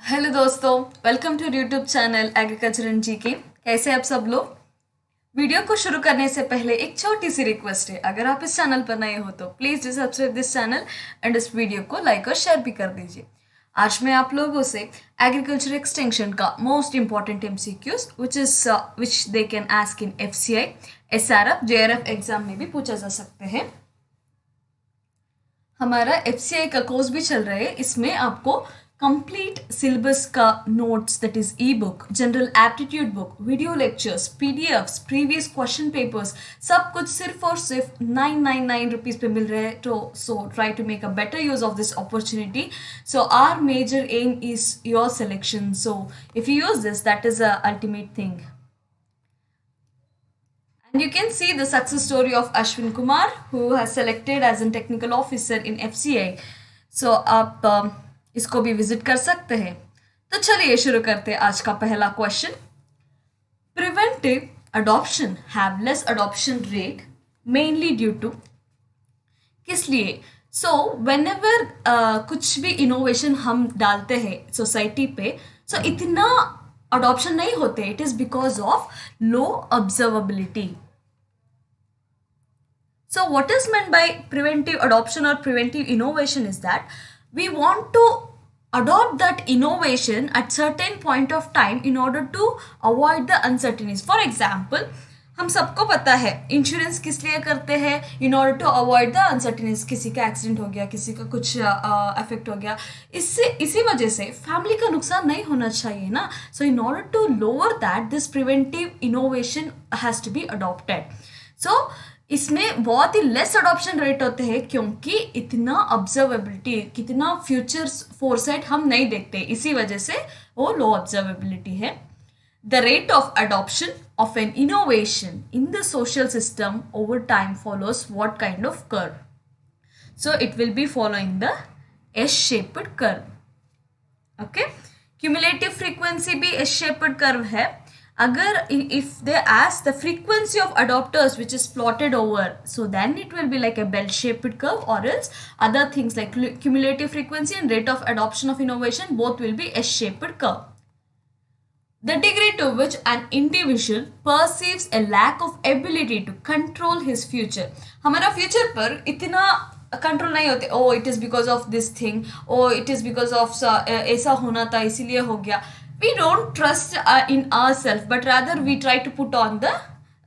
Hello दोस्तों, welcome to YouTube channel agriculture and GK. कैसे हैं आप सब लोग। वीडियो को शुरू करने से पहले एक छोटी सी रिक्वेस्ट है, अगर आप इस चैनल पर नए हो तो please do subscribe this channel and इस वीडियो को लाइक और शेयर भी कर दीजिए। आज मैं आप लोगों से एग्रीकल्चर एक्सटेंशन का most important MCQs which they can ask in FCI, SRF, JRF exam में भी पूछा जा सकते हैं। हमारा एफसीआई का कोर्स भी चल रहा है, इसमें आपको कंप्लीट सिलेबस का notes, that is E book, general aptitude book, video lectures, PDFs, previous question papers, सब कुछ सिर्फ और सिर्फ 999 रुपीज पे मिल रहे हैं। तो so try to make a better use of this opportunity. So our major aim is your selection, so if you use this, that is a ultimate thing. And you can see the success story of Ashwin Kumar, who has selected as a technical officer in FCI. So आप इसको भी visit कर सकते हैं। तो चलिए शुरू करते हैं आज का पहला question. Preventive adoption have less adoption rate mainly due to, किस लिए? सो व्हेनेवर कुछ भी इनोवेशन हम डालते हैं सोसाइटी पे, सो इतना अडॉप्शन नहीं होते। It is because of low observability. So what is meant by preventive adoption or preventive innovation is that we want to adopt that innovation at certain point of time in order to avoid the uncertainties. For example, हम सबको पता है insurance किस लिए करते हैं, in order to avoid the uncertainties. किसी का एक्सीडेंट हो गया, किसी का कुछ अफेक्ट हो गया, इससे इसी वजह से फैमिली का नुकसान नहीं होना चाहिए ना। So in order to lower that, this preventive innovation has to be adopted. So इसमें बहुत ही लेस अडॉप्शन रेट होते हैं क्योंकि इतना ऑब्जर्वेबिलिटी, कितना फ्यूचर फोरसाइट हम नहीं देखते, इसी वजह से वो लो ऑब्जर्वेबिलिटी है। The rate of adoption of an innovation in the social system over time follows what kind of curve? So it will be following the S-shaped curve. Okay, cumulative frequency भी S-shaped curve है। अगर if they ask the frequency of adopters which is plotted over, so then it will be like a bell-shaped curve, or else other things like cumulative frequency and rate of adoption of innovation, both will be S-shaped curve. The degree to which an individual perceives a lack of ability to control his future. हमारा future पर इतना control नहीं होते। Oh it is because of this thing, oh it is because of ऐसा होना था इसीलिए हो गया। We don't trust in our self, but rather we try to put on the,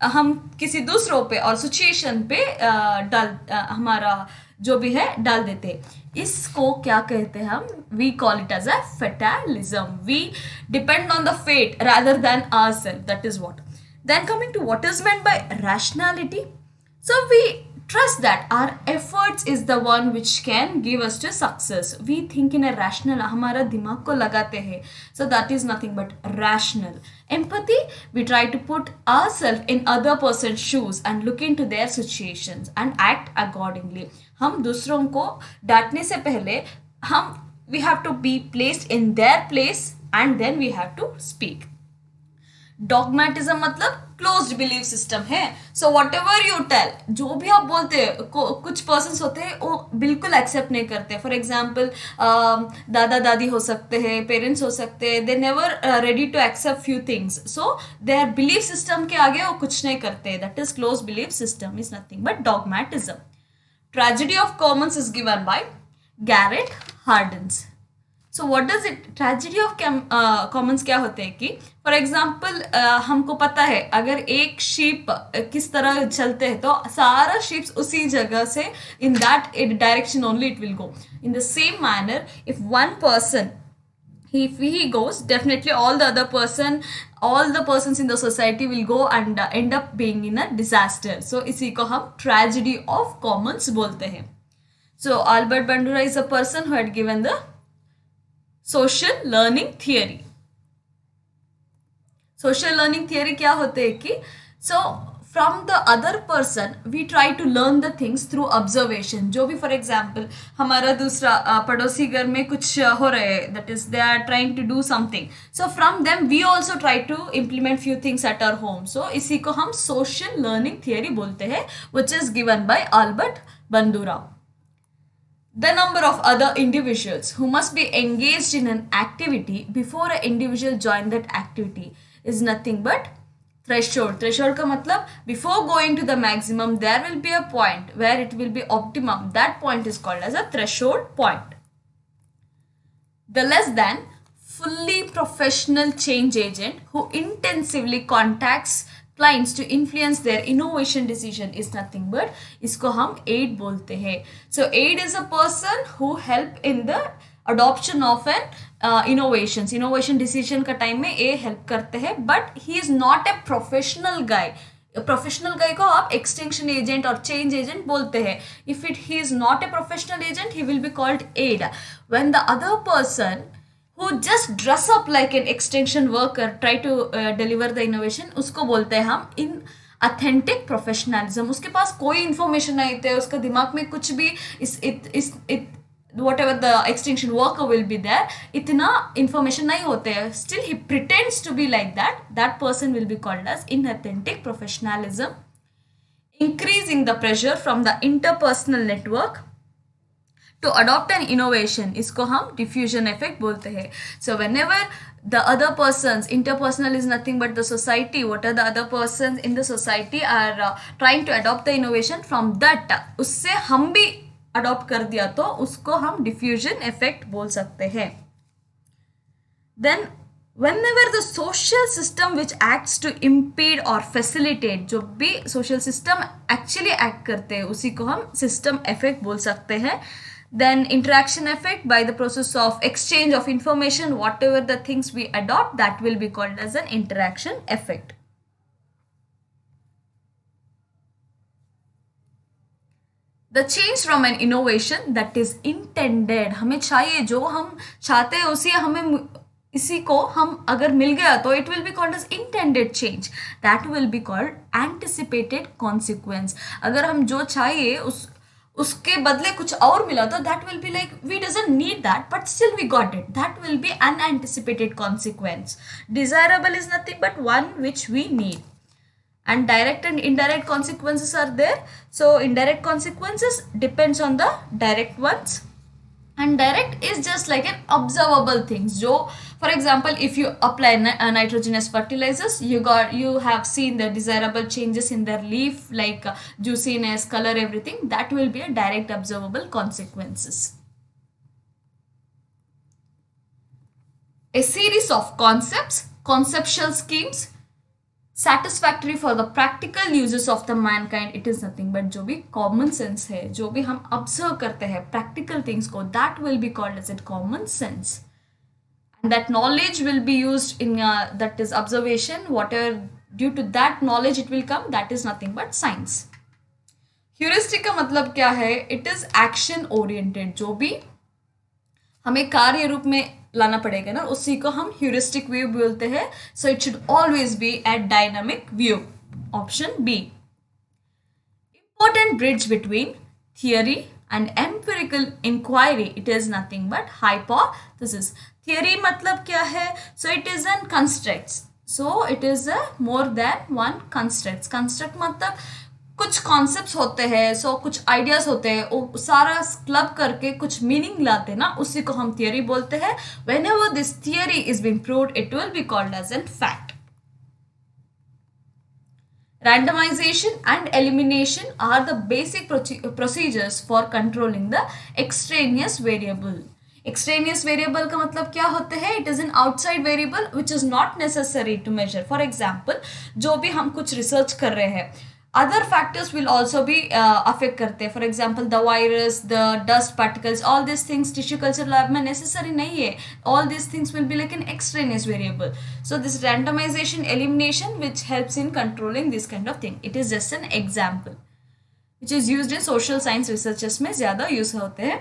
हम किसी दूसरों पे और सिचुएशन पे हमारा जो भी है डाल देते। इसको क्या कहते हैं हम? We call it as a fatalism. We depend on the fate rather than ourself, that is what. Then coming to what is meant by rationality, so we trust that our efforts is the one which can give us to success. We think in a rational, हमारा दिमाग को लगाते हैं, so that is nothing but rational. Empathy, we try to put ourselves in other person's shoes and look into their situations and act accordingly. हम दूसरों को डांटने से पहले हम we have to be placed in their place and then we have to speak. डॉगमेटिज्म मतलब closed belief system है। So whatever you tell, जो भी आप बोलते हैं, कुछ पर्सन होते हैं वो बिल्कुल एक्सेप्ट नहीं करते। फॉर एग्जाम्पल दादा दादी हो सकते हैं, पेरेंट्स हो सकते हैं, they never ready to accept few things, so their belief system के आगे वो कुछ नहीं करते। That is close belief system, is nothing but dogmatism. Tragedy of commons is given by Garrett Hardin's. So what does it, tragedy of commons क्या होते हैं कि फॉर एग्जाम्पल हमको पता है अगर एक शीप किस तरह चलते हैं तो सारा शीप्स उसी जगह से in that direction only it will go. In the same manner if one person, if he goes, definitely all the persons in the society will go and end up being in a disaster. So इसी को हम tragedy of commons बोलते हैं। So Albert Bandura is a person who had given the social learning theory. Social learning theory क्या होते हैं कि so from the other person we try to learn the things through observation. जो भी for example हमारा दूसरा पड़ोसी घर में कुछ हो रहे हैं, that is they are trying to do something, so from them we also try to implement few things at our home. So इसी को हम सोशल लर्निंग थियरी बोलते हैं, which is given by Albert Bandura. the number of other individuals who must be engaged in an activity before an individual join that activity is nothing but threshold. Threshold का मतलब before going to the maximum there will be a point where it will be optimum. That point is called as a threshold point. The less than fully professional change agent who intensively contacts clients to influence their innovation decision is nothing but इसको हम aid बोलते हैं. So aid is a person who help in the adoption of an innovations. Innovation decision का time में ये help करते हैं, but he is not a professional guy. Professional guy को आप एक्सटेंशन एजेंट और चेंज एजेंट बोलते हैं. If it he is not a professional agent he will be called aid. When the other person who just dress up like an extension worker try to deliver the innovation उसको बोलते हैं हम इन authentic professionalism. उसके पास कोई information नहीं होता है, उसका दिमाग में कुछ भी whatever the extension worker will be there इतना information नहीं होते है, still he pretends to be like that. That person will be called as inauthentic professionalism. Increasing the pressure from the interpersonal network to adopt an innovation इसको हम diffusion effect बोलते हैं. So whenever the other persons, interpersonal is nothing but the society, what are the other persons in the society are trying to adopt the innovation, from that उससे हम भी adopt कर दिया तो उसको हम diffusion effect बोल सकते हैं. Then whenever the social system which acts to impede or facilitate, जो भी social system actually act करते हैं उसी को हम system effect बोल सकते हैं. Then interaction effect, by the process of exchange of information, whatever the things we adopt, that will be called as an interaction effect. The change from an innovation that is intended, हमें चाहिए जो हम चाहते हैं उसी हमें इसी को हम अगर मिल गया तो it will be called as intended change. That will be called anticipated consequence. अगर हम जो चाहिए उसके बदले कुछ और मिला तो that will be like we doesn't need that but still we got it. That will be an anticipated consequence. Desirable is nothing but one which we need. And direct and indirect consequences are there. So indirect consequences depends on the direct ones. And direct is just like an observable things. So for example, if you apply nitrogenous fertilizers, you have seen the desirable changes in their leaf, like juiciness, color, everything. That will be a direct observable consequences. A series of concepts, conceptual schemes, satisfactory for the practical uses of the mankind. It is nothing but जो भी common sense है, जो भी हम observe करते हैं practical things को, that will be called as a common sense. And that knowledge will be used in that is observation, whatever due to that knowledge it will come, that is nothing but science. Heuristic का मतलब क्या है? It is action oriented. जो भी हमें कार्य रूप में लाना पड़ेगा ना, उसी को हम ह्यूरिस्टिक व्यू बोलते हैं. So it should always be at dynamic view. Option B. Important bridge between theory and empirical inquiry. It is nothing but hypothesis. Theory मतलब क्या है? So it is an constructs. So it is more than one constructs. Construct मतलब कुछ concepts होते हैं, सो कुछ ideas होते हैं, वो सारा क्लब करके कुछ मीनिंग लाते हैं ना, उसी को हम थियरी बोलते हैं. Whenever this theory is been proved it will be called as an fact. Randomization and elimination are the basic procedures for controlling the extraneous variable. Extraneous variable का मतलब क्या होता है? It is an outside variable which is not necessary to measure. For example, जो भी हम कुछ research कर रहे हैं, other factors will also be affect करते हैं. For example, the virus, the dust particles, all these things tissue culture lab में necessary नहीं है. All these things will be like an extraneous variable. So this randomization elimination which helps in controlling this kind of thing. It is just an example which is used in social science researches में ज़्यादा use होते हैं.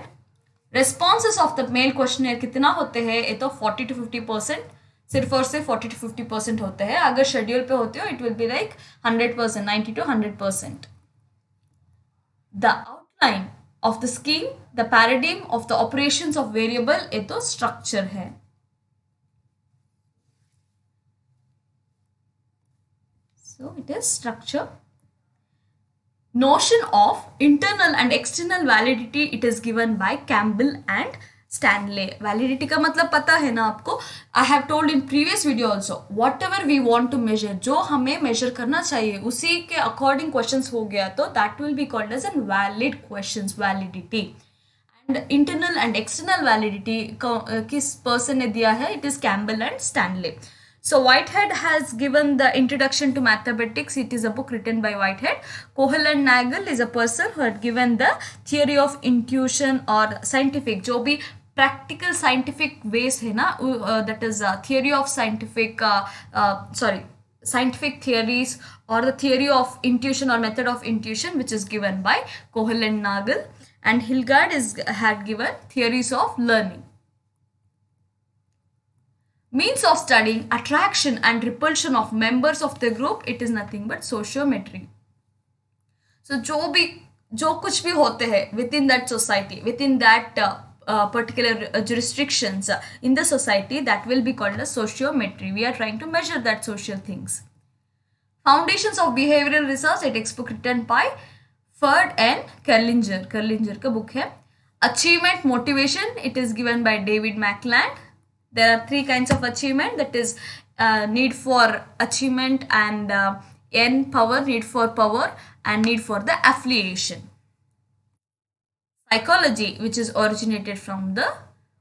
Responses of the mail questionnaire कितना होते हैं? ये तो 40 to 50%. सिर्फ और सिर्फ 40 to 50% होते हैं. अगर शेड्यूल पे होते हो it will be like 100%, 90 to 100%. The outline of the scheme, the paradigm of the operations of variable, ये तो स्ट्रक्चर है. So it is structure. notion of internal and external validity, it is given by Campbell and Stanley. Validity का मतलब पता है ना आपको. I have told in previous video also, whatever we want to measure, जो हमें measure करना चाहिए उसी के according questions हो गया तो that will be called as a valid questions, validity. And internal and external validity किस person ने दिया है, it is Campbell and Stanley. So Whitehead has given the Introduction to Mathematics. It is a book written by Whitehead. Cohen and Nagel is a person who had given the theory of intuition or scientific, जो भी practical scientific ways है ना, that is theory of scientific scientific theories or the theory of intuition or method of intuition, which is given by Cohen and Nagel. And Hilgard had given theories of learning. Means of studying attraction and repulsion of members of the group, it is nothing but sociometry. So जो कुछ भी होते हैं within that society, within that particular jurisdictions in the society, that will be called as sociometry. We are trying to measure that social things. Foundations of behavioral research, a textbook written by Ferd and Kerlinger. Kerlinger का book है. Achievement motivation, it is given by David McClelland. There are three kinds of achievement, that is need for achievement and N power, need for power and need for the affiliation. Psychology, which is originated from the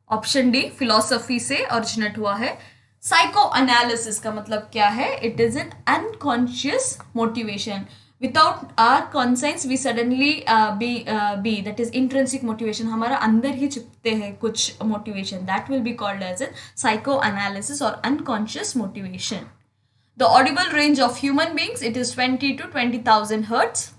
option D, philosophy से originate हुआ है. Psychoanalysis का मतलब क्या है? It is an unconscious motivation. Without our conscience we suddenly be that is intrinsic motivation, हमारा अंदर ही छिपते हैं कुछ motivation, that will be called as a psychoanalysis or unconscious motivation. The audible range of human beings, it is 20 to 20,000 hertz.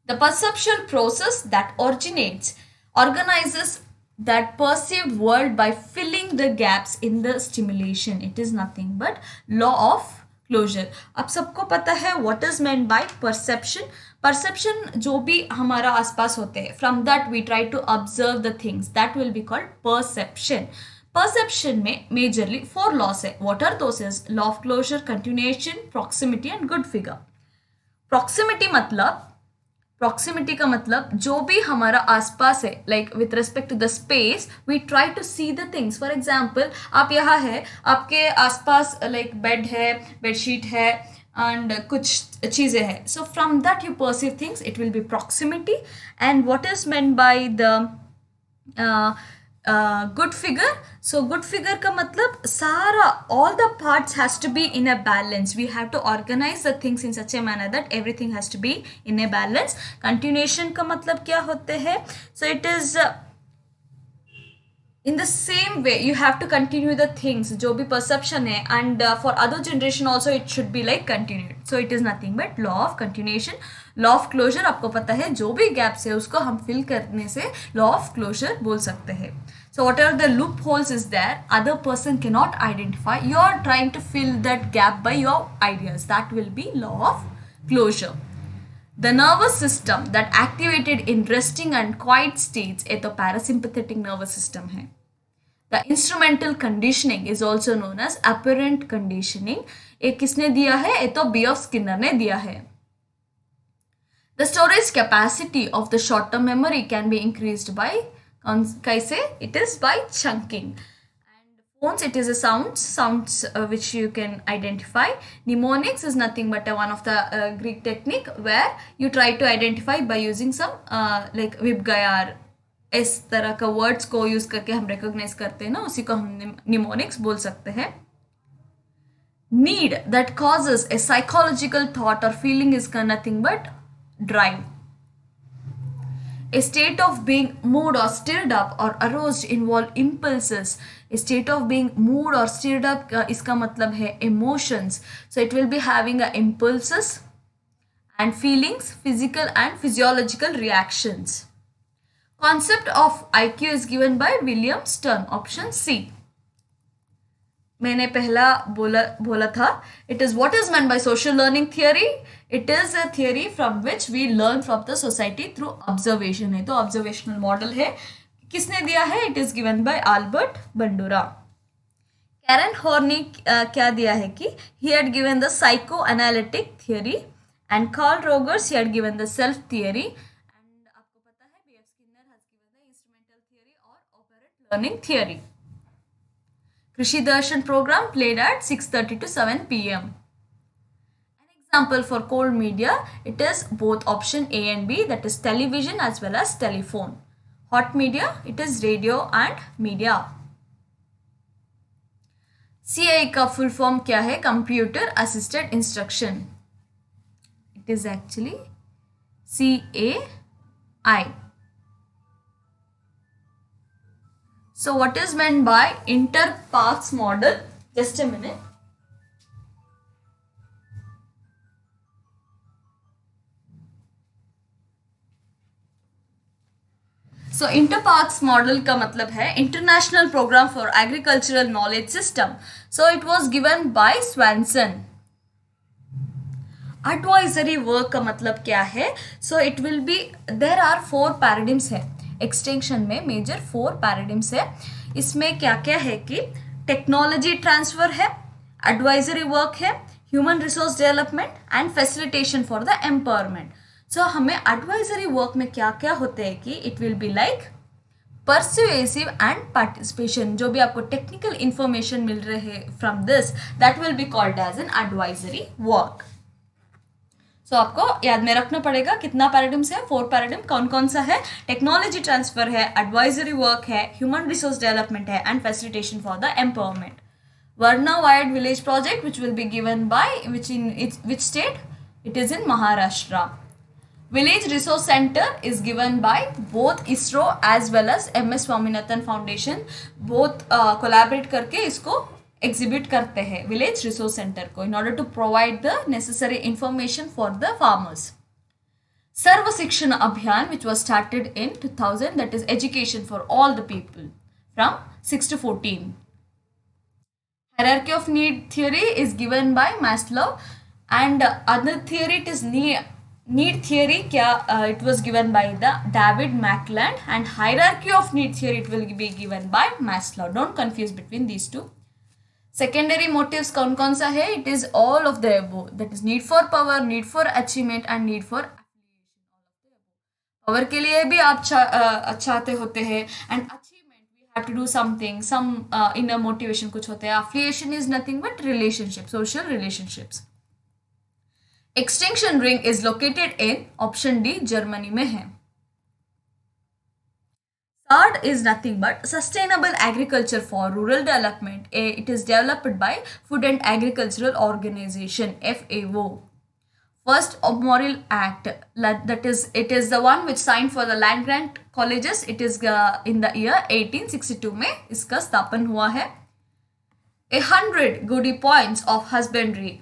The perceptual process that organizes that perceived world by filling the gaps in the stimulation, it is nothing but law of closure. अब सबको पता है what is meant by perception. Perception जो भी हमारा आसपास होते हैं, from that we try to observe the things, that will be called perception. Perception में majorly 4 laws है. What are those? is law of closure, continuation, proximity and good figure. Proximity का मतलब जो भी हमारा आसपास है, like with respect to the space, we try to see the things. For example, आप यहाँ है, आपके आसपास like bed है, bedsheet है and कुछ चीज़ें हैं. So from that you perceive things, it will be proximity. And what is meant by the good figure? So good figure का मतलब सारा all the parts has to be in a balance. We have to organize the things in such a manner that everything has to be in a balance. Continuation का मतलब क्या होते हैं? So it is in the same way you have to continue the things जो भी perception है, and for other generation also it should be like continued. So it is nothing but law of continuation. Law of closure आपको पता है, जो भी gaps है उसको हम fill करने से law of closure बोल सकते हैं. So whatever the loopholes is there, other person cannot identify, you are trying to fill that gap by your ideas, that will be law of closure. The nervous system that activated in resting and quiet states, ये तो parasympathetic nervous system है. The instrumental conditioning is also known as apparent conditioning. ये किसने दिया है? ये तो B. F. Skinner ने दिया है. The storage capacity of the short-term memory can be increased by कैसे? It is by chunking. And phones, it is a sounds which you can identify. Mnemonics is nothing but one of the Greek technique where you try to identify by using some like विबगयार, इस तरह का words को use करके हम recognize करते हैं ना, उसी को हम mnemonics बोल सकते हैं. Need that causes a psychological thought or feeling is nothing but drive. A state of being moved or stirred up or aroused involve impulses. A state of being moved or stirred up इसका मतलब है emotions. So it will be having impulses and feelings, physical and physiological reactions. Concept of IQ is given by William Stern. Option C. मैंने पहला बोला था. It is what is meant by social learning theory. It is a theory from which we learn from the society through observation है, तो observational model है. किसने दिया है? It is given by Albert Bandura. Karen Horney क्या दिया है कि he had given the psychoanalytic theory And Carl Rogers, he had given the self theory. And आपको पता है B.F. Skinner has given the instrumental theory or operant learning theory. Krishi Darshan program played at 6:30 to 7 p.m. An example for cold media, it is both option A and B, that is television as well as telephone. Hot media, it is radio and media. CAI का full form क्या है? Computer Assisted Instruction. It is actually CAI. So what is meant by interpaths model? Just a minute. So interpaths model का मतलब है International Program for Agricultural Knowledge System. So it was given by Swanson. Advisory work का मतलब क्या है? So it will be, there are 4 paradigms है extension में, major 4 paradigms है. इसमें क्या क्या है कि टेक्नोलॉजी ट्रांसफर है, एडवाइजरी वर्क है, human resource development and facilitation for the empowerment. So हमें एडवाइजरी वर्क में क्या क्या होते हैं कि it will be like persuasive and participation. जो भी आपको टेक्निकल इंफॉर्मेशन मिल रहे हैं from this, that will be called as an advisory work. तो आपको याद में रखना पड़ेगा कितना पैराडिम्स है, 4 पैराडिम. कौन कौन सा है? टेक्नोलॉजी ट्रांसफर है, एडवाइजरी वर्क है, ह्यूमन रिसोर्स डेवलपमेंट है and facilitation for the empowerment. Varna Wired Village Project, which will be given by which state? It is in Maharashtra. Village Resource Center is given by both ISRO as well as MS Swaminathan Foundation. Both collaborate करके इसको exhibit करते हैं Village Resource Center को in order to provide the necessary information for the farmers. Sarva Shikshana Abhiyan, which was started in 2000, that is education for all the people from 6 to 14. Hierarchy of need theory is given by Maslow, and other theory, it is need theory it was given by the David McClelland, and hierarchy of need theory it will be given by Maslow. Don't confuse between these two. Secondary motives कौन कौन सा है? It is all of the above, that is need for power, need for achievement and need for affiliation. Power के लिए भी आप चाहते होते हैं, and achievement we have to do something, some inner motivation कुछ होते हैं. Affiliation is nothing but relationship, social relationships. Extinction ring is located in option D, Germany में है. SARD is nothing but Sustainable Agriculture for Rural Development. It is developed by Food and Agricultural Organization, FAO. First Memorial Act, that is, it is the one which signed for the land grant colleges. It is in the year 1862 में इसका स्थापन हुआ है. 100 Goody Points of Husbandry,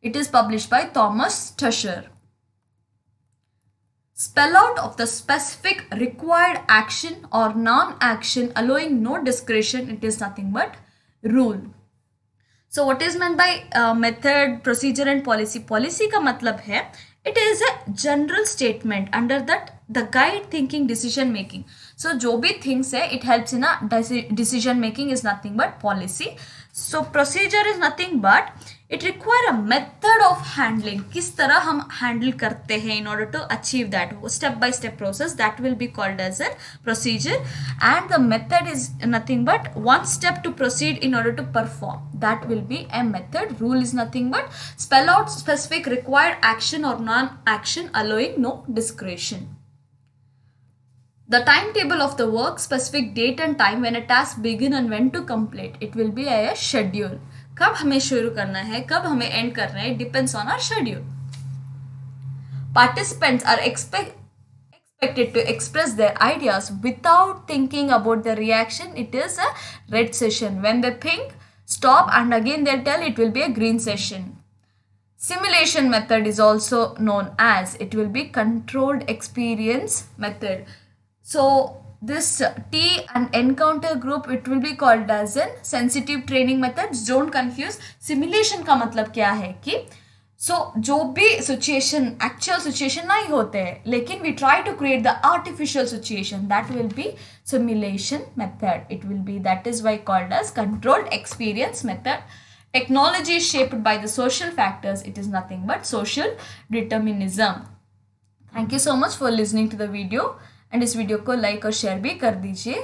it is published by Thomas Tusher. Spell out of the specific required action or non-action allowing no discretion. It is nothing but rule. So what is meant by method, procedure and policy? Policy का मतलब है it is a general statement under that the guide thinking decision making. So जो भी things है it helps in a decision making is nothing but policy. So procedure is nothing but it require a method of handling. किस तरह हम handle करते हैं in order to achieve that step by step process, that will be called as a procedure. And the method is nothing but one step to proceed in order to perform, that will be a method. Rule is nothing but spell out specific required action or non-action allowing no discretion. The timetable of the work, specific date and time when a task begin and when to complete, it will be a schedule. कब हमें शुरू करना है, कब हमें and करना है, depends on our schedule. Participants are expected to express their ideas without thinking about the reaction. It is a red session. When they think, stop and again they tell, it will be a green session. Simulation method is also known as, it will be controlled experience method. So this T and encounter group, it will be called as a sensitive training methods. Don't confuse. Simulation का मतलब क्या है कि जो भी situation, actual situation नहीं होते हैं, लेकिन we try to create the artificial situation, that will be simulation method. It will be, that is why called as controlled experience method. Technology is shaped by the social factors. It is nothing but social determinism. Thank you so much for listening to the video and इस वीडियो को like और share भी कर दीजिए.